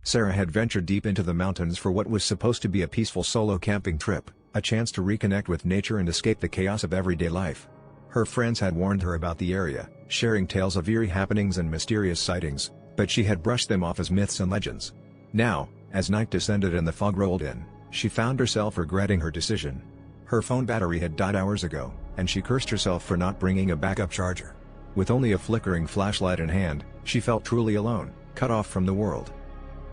Sarah had ventured deep into the mountains for what was supposed to be a peaceful solo camping trip, a chance to reconnect with nature and escape the chaos of everyday life. Her friends had warned her about the area, sharing tales of eerie happenings and mysterious sightings, but she had brushed them off as myths and legends. Now, as night descended and the fog rolled in, she found herself regretting her decision. Her phone battery had died hours ago, and she cursed herself for not bringing a backup charger. With only a flickering flashlight in hand, she felt truly alone, cut off from the world.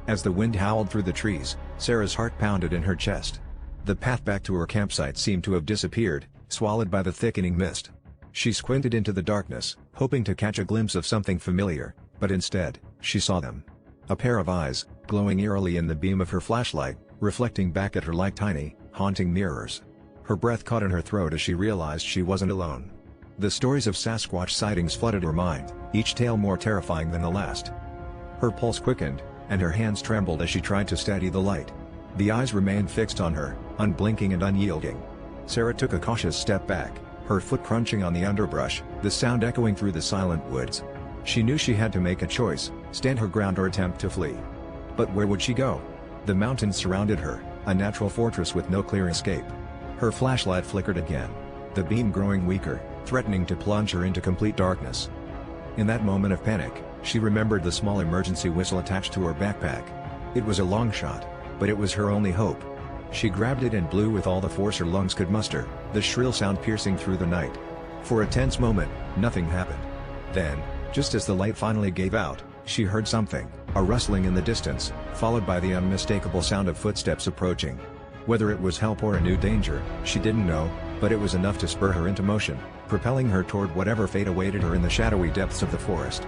As the wind howled through the trees, Sarah's heart pounded in her chest. The path back to her campsite seemed to have disappeared, swallowed by the thickening mist. She squinted into the darkness, hoping to catch a glimpse of something familiar, but instead, she saw them. A pair of eyes, glowing eerily in the beam of her flashlight, reflecting back at her like tiny, haunting mirrors. Her breath caught in her throat as she realized she wasn't alone. The stories of Sasquatch sightings flooded her mind, each tale more terrifying than the last. Her pulse quickened, and her hands trembled as she tried to steady the light. The eyes remained fixed on her, unblinking and unyielding. Sarah took a cautious step back, her foot crunching on the underbrush, the sound echoing through the silent woods. She knew she had to make a choice, stand her ground or attempt to flee. But where would she go? The mountains surrounded her, a natural fortress with no clear escape. Her flashlight flickered again, the beam growing weaker, threatening to plunge her into complete darkness. In that moment of panic, she remembered the small emergency whistle attached to her backpack. It was a long shot, but it was her only hope. She grabbed it and blew with all the force her lungs could muster, the shrill sound piercing through the night. For a tense moment, nothing happened. Then, just as the light finally gave out, she heard something, a rustling in the distance, followed by the unmistakable sound of footsteps approaching. Whether it was help or a new danger, she didn't know, but it was enough to spur her into motion, propelling her toward whatever fate awaited her in the shadowy depths of the forest.